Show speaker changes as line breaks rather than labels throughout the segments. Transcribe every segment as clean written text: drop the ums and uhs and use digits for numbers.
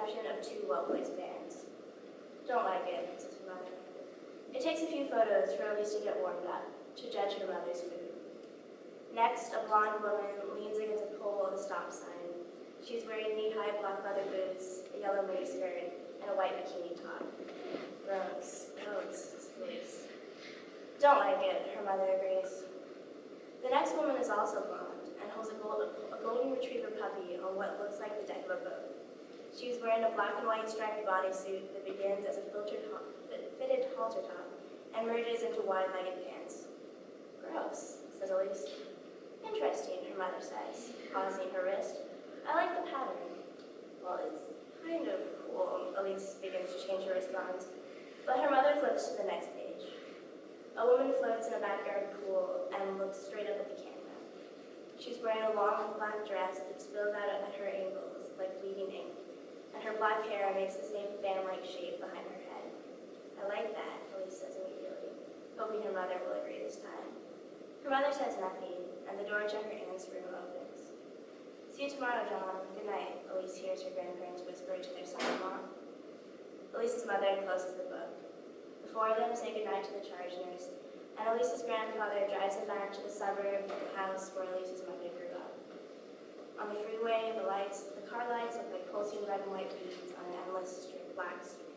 reception of 2 well-placed bands. Don't like it, says her mother. It takes a few photos for Elise to get warmed up, to judge her mother's food. Next, a blonde woman leans against a pole of a stop sign. She's wearing knee-high black leather boots, a yellow miniskirt, and a white bikini top. Gross, says Elise. Don't like it, her mother agrees. The next woman is also blonde and holds a golden retriever puppy on what looks like the deck of a boat. She's wearing a black and white striped bodysuit that begins as a fitted halter top and merges into wide-legged pants. Gross, says Elise. Interesting, her mother says, pausing her wrist. I like the pattern. Well, it's kind of cool, Elise begins to change her response, but her mother flips to the next page. A woman floats in a backyard pool and looks straight up at the camera. She's wearing a long black dress that spills out at her ankles like bleeding ink, and her black hair makes the same fan-like shape behind her head. I like that, Elise says immediately, hoping her mother will agree this time. Her mother says nothing, and the door to her aunt's room opens. See you tomorrow, John. Good night, Elise hears her grandparents whisper to their son-in-law. Elise's mother closes the book. The 4 of them say goodnight to the charge nurse, and Elise's grandfather drives them back to the suburb house where Elise's mother grew up. On the freeway, the car lights look like pulsing red and white beads on an endless black street.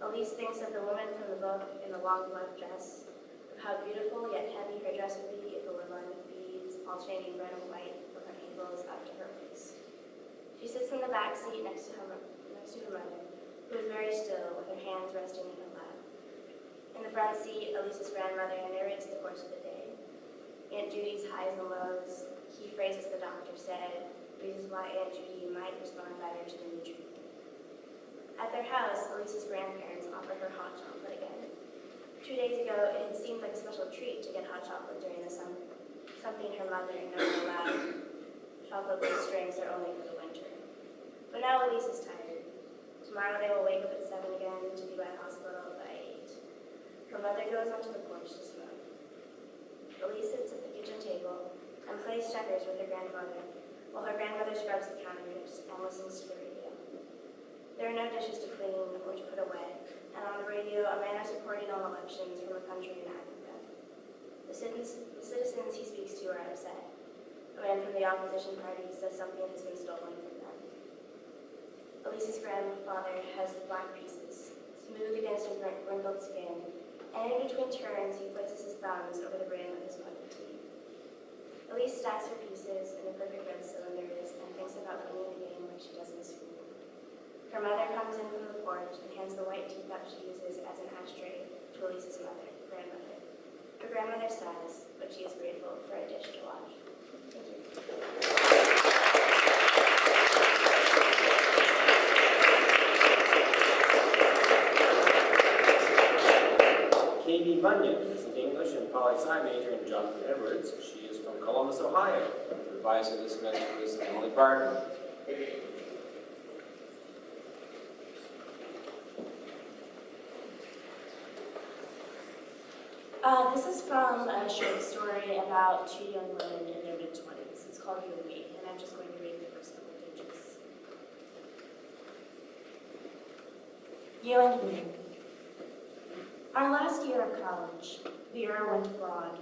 Elise thinks of the woman from the book in the long black dress, of how beautiful yet heavy her dress would be if it were lined with beads, alternating red and white from her ankles up to her waist. She sits in the back seat next to her mother, who is very still, with her hands resting in her lap. In the front seat, Elise's grandmother narrates the course of the day. Aunt Judy's highs and lows, key phrases the doctor said, reasons why Aunt Judy might respond better to the new treatment. At their house, Elise's grandparents offer her hot chocolate again. 2 days ago, it had seemed like a special treat to get hot chocolate during the summer, something her mother never allowed. Chocolate-based drinks are only for the winter. But now Elise is tired. Tomorrow they will wake up at 7 again to be at hospital by 8. Her mother goes onto the porch to smoke. Elise sits at the kitchen table and plays checkers with her grandfather, while her grandmother scrubs the counters and listens to the radio. There are no dishes to clean or to put away, and on the radio, a man is reporting on elections from a country in Africa. The citizens he speaks to are upset. A man from the opposition party says something has been stolen from them. Elise's grandfather has black pieces, smooth against his wrinkled skin, and in between turns, he places his thumbs over the brim of his mug of tea. Elise stacks her pieces in the perfect red cylinders and thinks about winning the game like she does in school. Her mother comes in from the porch and hands the white teacup she uses as an ashtray to Elise's grandmother. Her grandmother sighs, but she is grateful for a dish to wash. Thank you.
Munyan is an English and poli-sci major in Jonathan Edwards. She is from Columbus, Ohio. The advisor this semester is Emily Barton.
This is from a short story about 2 young women in their mid-20s. It's called Your Week, and I'm just going to read the first couple pages. You and me. Our last year of college, Vera went abroad.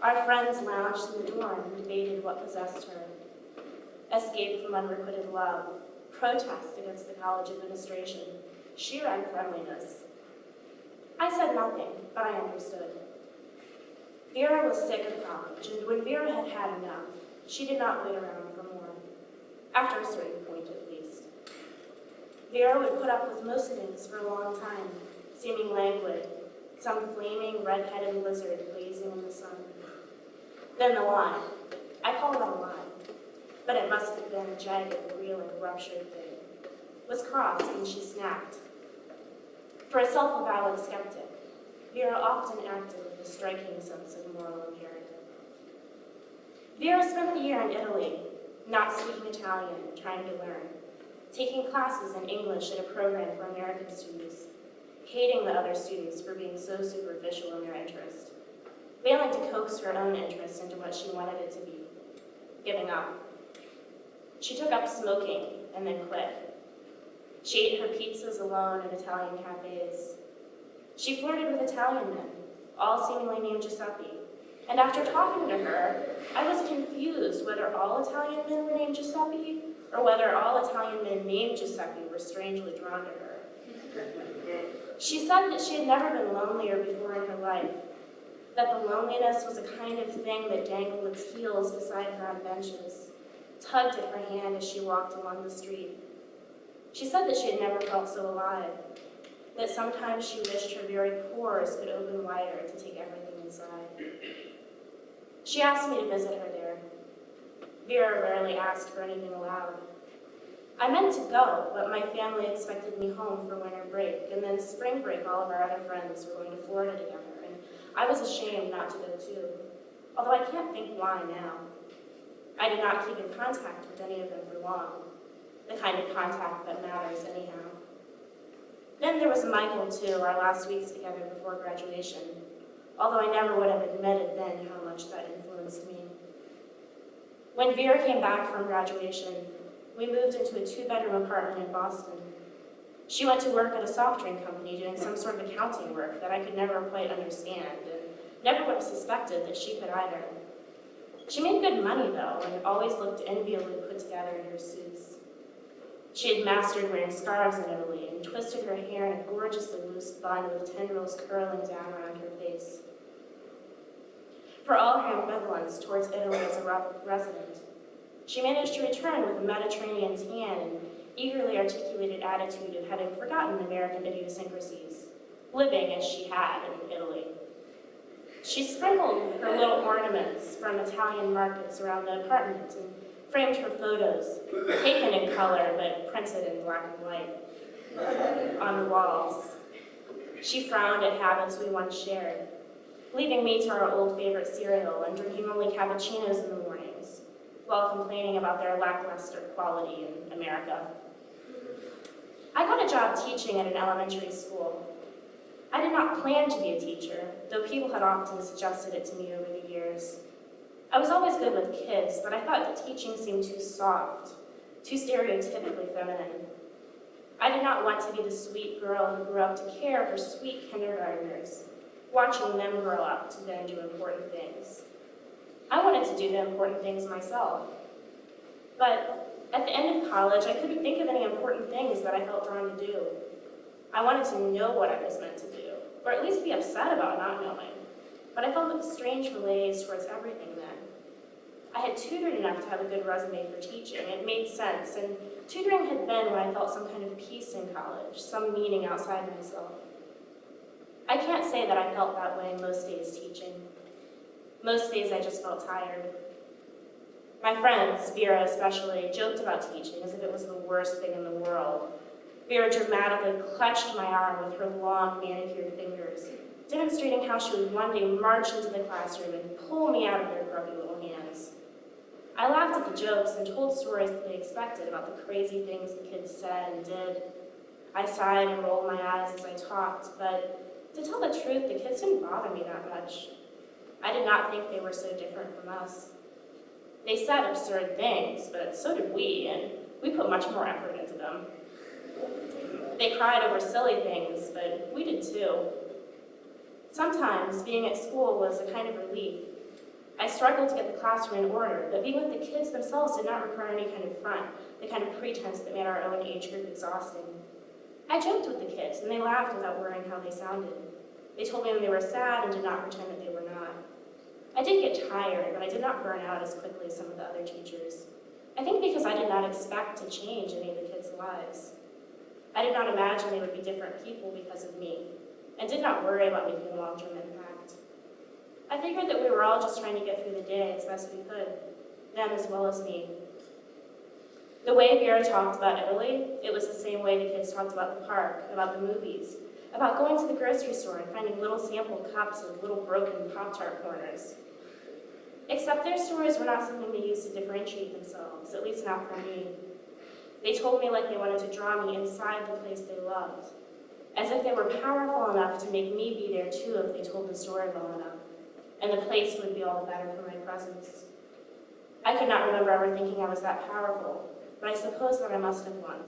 Our friends lounged in the dorm and debated what possessed her. Escape from unrequited love, protest against the college administration, sheer unfriendliness. I said nothing, but I understood. Vera was sick of college, and when Vera had had enough, she did not wait around for more, after a certain point at least. Vera would put up with most things for a long time, seeming languid, some flaming red-headed lizard blazing in the sun. Then the line. I call it a line, but it must have been a jagged, reeling, ruptured thing. Was crossed and she snapped. For a self-avowed skeptic, Vera often acted with a striking sense of moral imperative. Vera spent the year in Italy, not speaking Italian, trying to learn, taking classes in English at a program for American students, hating the other students for being so superficial in their interest, failing to coax her own interest into what she wanted it to be, giving up. She took up smoking and then quit, She ate her pizzas alone in Italian cafes. She flirted with Italian men, all seemingly named Giuseppe. And after talking to her, I was confused whether all Italian men were named Giuseppe or whether all Italian men named Giuseppe were strangely drawn to her. She said that she had never been lonelier before in her life, that the loneliness was a kind of thing that dangled its heels beside her on benches, tugged at her hand as she walked along the street. She said that she had never felt so alive, that sometimes she wished her very pores could open wider to take everything inside. She asked me to visit her there. Vera rarely asked for anything aloud. I meant to go, but my family expected me home for winter break, and then spring break all of our other friends were going to Florida together, and I was ashamed not to go too, although I can't think why now. I did not keep in contact with any of them for long, the kind of contact that matters anyhow. Then there was Michael too, our last weeks together before graduation, although I never would have admitted then how much that influenced me. When Vera came back from graduation, we moved into a 2-bedroom apartment in Boston. She went to work at a soft drink company doing some sort of accounting work that I could never quite understand, and never would have suspected that she could either. She made good money though, and always looked enviably put together in her suits. She had mastered wearing scarves in Italy and twisted her hair in a gorgeously loose bun with tendrils curling down around her face. For all her ambivalence towards Italy as a resident, she managed to return with a Mediterranean tan and eagerly articulated attitude of having forgotten American idiosyncrasies, living as she had in Italy. She sprinkled her little ornaments from Italian markets around the apartment and framed her photos, taken in color but printed in black and white, on the walls. She frowned at habits we once shared, leaving me to our old favorite cereal and drinking only cappuccinos in the mornings, while complaining about their lackluster quality in America. I got a job teaching at an elementary school. I did not plan to be a teacher, though people had often suggested it to me over the years. I was always good with kids, but I thought that teaching seemed too soft, too stereotypically feminine. I did not want to be the sweet girl who grew up to care for sweet kindergartners, watching them grow up to then do important things. I wanted to do the important things myself. But at the end of college, I couldn't think of any important things that I felt drawn to do. I wanted to know what I was meant to do, or at least be upset about not knowing. But I felt a strange malaise towards everything then. I had tutored enough to have a good resume for teaching. It made sense, and tutoring had been when I felt some kind of peace in college, some meaning outside myself. I can't say that I felt that way most days teaching. Most days I just felt tired. My friends, Vera especially, joked about teaching as if it was the worst thing in the world. Vera dramatically clutched my arm with her long manicured fingers, demonstrating how she would one day march into the classroom and pull me out of their grubby little hands. I laughed at the jokes and told stories that they expected about the crazy things the kids said and did. I sighed and rolled my eyes as I talked, but to tell the truth, the kids didn't bother me that much. I did not think they were so different from us. They said absurd things, but so did we, and we put much more effort into them. They cried over silly things, but we did too. Sometimes being at school was a kind of relief. I struggled to get the classroom in order, but being with the kids themselves did not require any kind of front, the kind of pretense that made our own age group exhausting. I joked with the kids, and they laughed without worrying how they sounded. They told me when they were sad and did not pretend that they were not. I did get tired, but I did not burn out as quickly as some of the other teachers. I think because I did not expect to change any of the kids' lives. I did not imagine they would be different people because of me, and did not worry about making a long-term impact. I figured that we were all just trying to get through the day as best we could, them as well as me. The way Vera talked about Italy, it was the same way the kids talked about the park, about the movies, about going to the grocery store and finding little sample cups of little broken Pop-Tart corners. Except their stories were not something they used to differentiate themselves, at least not for me. They told me like they wanted to draw me inside the place they loved, as if they were powerful enough to make me be there too if they told the story well enough, and the place would be all the better for my presence. I could not remember ever thinking I was that powerful, but I suppose that I must have once.